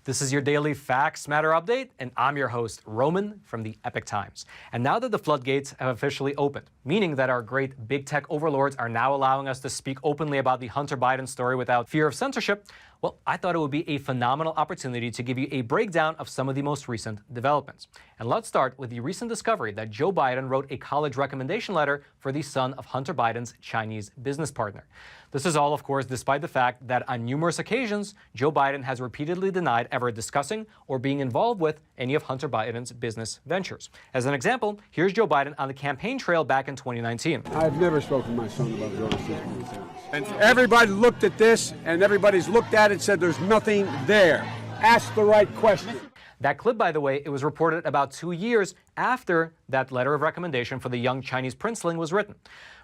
This is your daily Facts Matter update, and I'm your host, Roman from the Epoch Times. And now that the floodgates have officially opened, meaning that our great big tech overlords are now allowing us to speak openly about the Hunter Biden story without fear of censorship, well, I thought it would be a phenomenal opportunity to give you a breakdown of some of the most recent developments. And let's start with the recent discovery that Joe Biden wrote a college recommendation letter for the son of Hunter Biden's Chinese business partner. This is all, of course, despite the fact that on numerous occasions, Joe Biden has repeatedly denied ever discussing or being involved with any of Hunter Biden's business ventures. As an example, here's Joe Biden on the campaign trail back in 2019. I've never spoken to my son about going to 6 months. And everybody looked at this, and everybody's looked at it and said there's nothing there. Ask the right question. That clip, by the way, it was reported about 2 years after that letter of recommendation for the young Chinese princeling was written.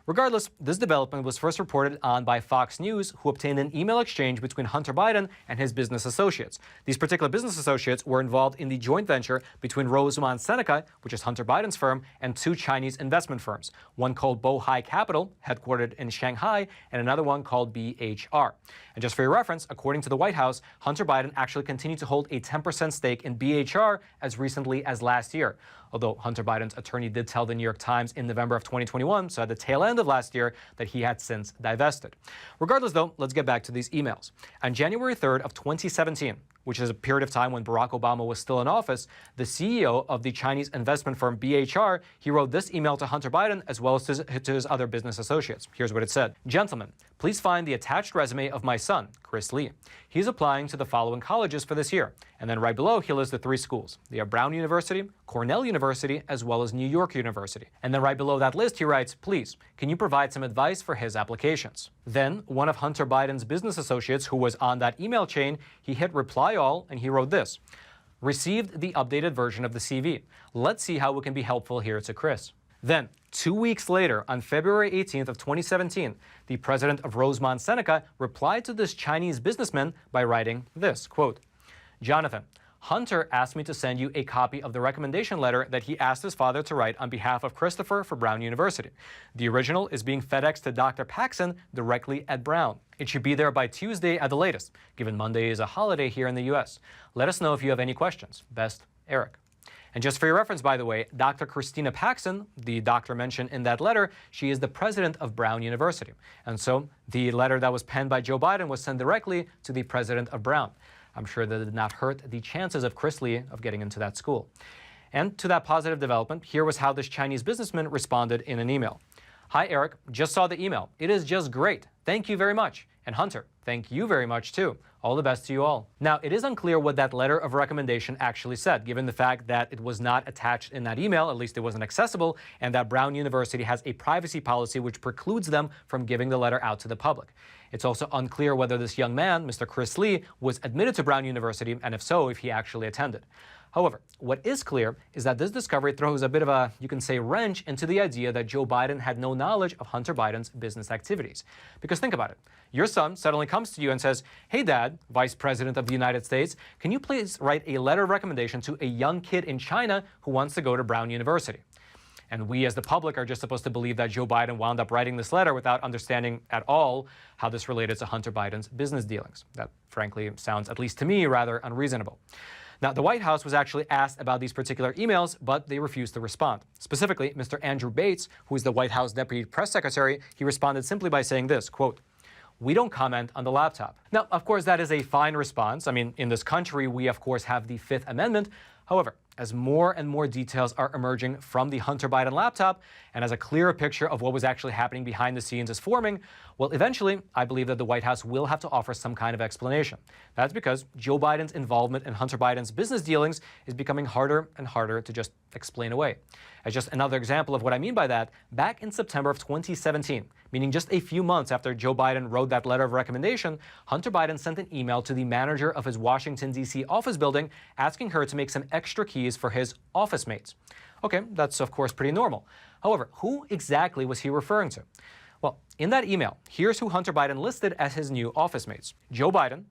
Regardless, this development was first reported on by Fox News, who obtained an email exchange between Hunter Biden and his business associates. These particular business associates were involved in the joint venture between Rosemont Seneca, which is Hunter Biden's firm, and two Chinese investment firms, one called Bohai Capital, headquartered in Shanghai, and another one called BHR. And just for your reference, according to the White House, Hunter Biden actually continued to hold a 10% stake in BHR as recently as last year. Although Hunter Biden's attorney did tell the New York Times in November of 2021, so at the tail end of last year, that he had since divested. Regardless, though, let's get back to these emails. On January 3rd of 2017, which is a period of time when Barack Obama was still in office, the CEO of the Chinese investment firm BHR, he wrote this email to Hunter Biden as well as to his other business associates. Here's what it said. Gentlemen, please find the attached resume of my son, Chris Lee. He's applying to the following colleges for this year. And then right below, he lists the 3 schools. They are Brown University, Cornell University, as well as New York University. And then right below that list, he writes, please, can you provide some advice for his applications? Then one of Hunter Biden's business associates who was on that email chain, he hit reply all and he wrote this. Received the updated version of the CV. Let's see how we can be helpful here to Chris. Then, 2 weeks later, on February 18th of 2017, the president of Rosemont Seneca replied to this Chinese businessman by writing this, quote, Jonathan, Hunter asked me to send you a copy of the recommendation letter that he asked his father to write on behalf of Christopher for Brown University. The original is being FedExed to Dr. Paxson directly at Brown. It should be there by Tuesday at the latest, given Monday is a holiday here in the U.S. Let us know if you have any questions. Best, Eric. And just for your reference, by the way, Dr. Christina Paxson, the doctor mentioned in that letter, she is the president of Brown University. And so the letter that was penned by Joe Biden was sent directly to the president of Brown. I'm sure that it did not hurt the chances of Chris Lee of getting into that school. And to that positive development, here was how this Chinese businessman responded in an email. Hi, Eric. Just saw the email. It is just great. Thank you very much. And Hunter, thank you very much, too. All the best to you all. Now, it is unclear what that letter of recommendation actually said, given the fact that it was not attached in that email, at least it wasn't accessible, and that Brown University has a privacy policy which precludes them from giving the letter out to the public. It's also unclear whether this young man, Mr. Chris Lee, was admitted to Brown University, and if so, if he actually attended. However, what is clear is that this discovery throws a bit of a, you can say, wrench into the idea that Joe Biden had no knowledge of Hunter Biden's business activities. Because think about it. Your son suddenly comes to you and says, hey, Dad, Vice President of the United States, can you please write a letter of recommendation to a young kid in China who wants to go to Brown University? And we as the public are just supposed to believe that Joe Biden wound up writing this letter without understanding at all how this related to Hunter Biden's business dealings. That, frankly, sounds, at least to me, rather unreasonable. Now, the White House was actually asked about these particular emails, but they refused to respond. Specifically, Mr. Andrew Bates, who is the White House Deputy Press Secretary, he responded simply by saying this, quote, we don't comment on the laptop. Now, of course, that is a fine response. I mean, in this country, we, of course, have the Fifth Amendment. However, as more and more details are emerging from the Hunter Biden laptop, and as a clearer picture of what was actually happening behind the scenes is forming, well, eventually, I believe that the White House will have to offer some kind of explanation. That's because Joe Biden's involvement in Hunter Biden's business dealings is becoming harder and harder to just explain away. As just another example of what I mean by that, back in September of 2017, meaning just a few months after Joe Biden wrote that letter of recommendation, Hunter Biden sent an email to the manager of his Washington, D.C. office building asking her to make some extra keys for his office mates. Okay, that's of course pretty normal. However, who exactly was he referring to? Well, in that email, here's who Hunter Biden listed as his new office mates. Joe Biden,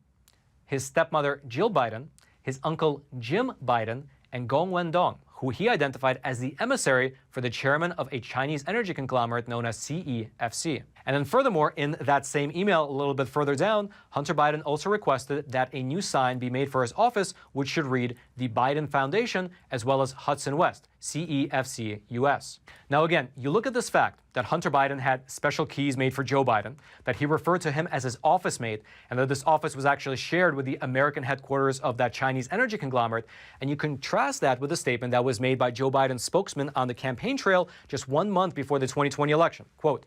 his stepmother Jill Biden, his uncle Jim Biden, and Gong Wendong, who he identified as the emissary for the chairman of a Chinese energy conglomerate known as CEFC. And then furthermore, in that same email, a little bit further down, Hunter Biden also requested that a new sign be made for his office, which should read the Biden Foundation, as well as Hudson West, CEFC US. Now again, you look at this fact that Hunter Biden had special keys made for Joe Biden, that he referred to him as his office mate, and that this office was actually shared with the American headquarters of that Chinese energy conglomerate, and you contrast that with a statement that was made by Joe Biden's spokesman on the campaign trail just 1 month before the 2020 election. Quote,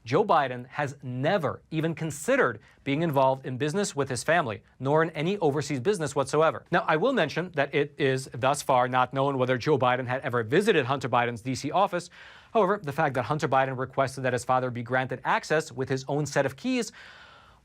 Joe Biden has never even considered being involved in business with his family, nor in any overseas business whatsoever. Now, I will mention that it is thus far not known whether Joe Biden had ever visited Hunter Biden's D.C. office. However, the fact that Hunter Biden requested that his father be granted access with his own set of keys,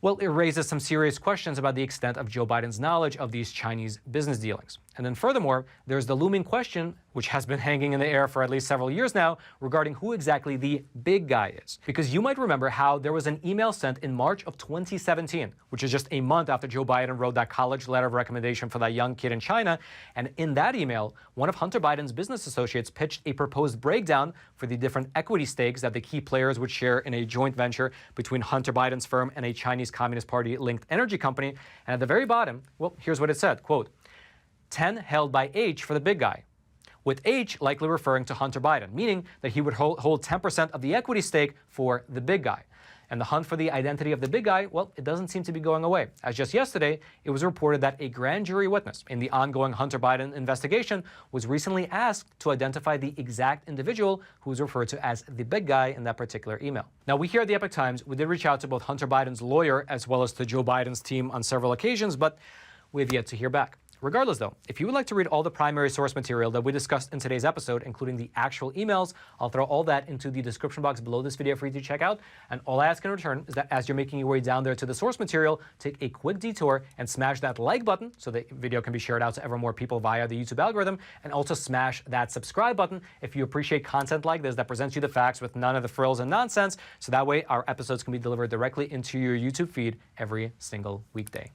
well, it raises some serious questions about the extent of Joe Biden's knowledge of these Chinese business dealings. And then furthermore, there's the looming question, which has been hanging in the air for at least several years now, regarding who exactly the big guy is. Because you might remember how there was an email sent in March of 2017, which is just a month after Joe Biden wrote that college letter of recommendation for that young kid in China. And in that email, one of Hunter Biden's business associates pitched a proposed breakdown for the different equity stakes that the key players would share in a joint venture between Hunter Biden's firm and a Chinese Communist Party-linked energy company. And at the very bottom, well, here's what it said, quote, 10 held by H for the big guy, with H likely referring to Hunter Biden, meaning that he would hold 10% of the equity stake for the big guy. And the hunt for the identity of the big guy, well, it doesn't seem to be going away. As just yesterday, it was reported that a grand jury witness in the ongoing Hunter Biden investigation was recently asked to identify the exact individual who was referred to as the big guy in that particular email. Now, we here at the Epoch Times, we did reach out to both Hunter Biden's lawyer as well as to Joe Biden's team on several occasions, but we've yet to hear back. Regardless, though, if you would like to read all the primary source material that we discussed in today's episode, including the actual emails, I'll throw all that into the description box below this video for you to check out. And all I ask in return is that as you're making your way down there to the source material, take a quick detour and smash that like button so the video can be shared out to ever more people via the YouTube algorithm, and also smash that subscribe button if you appreciate content like this that presents you the facts with none of the frills and nonsense, so that way our episodes can be delivered directly into your YouTube feed every single weekday.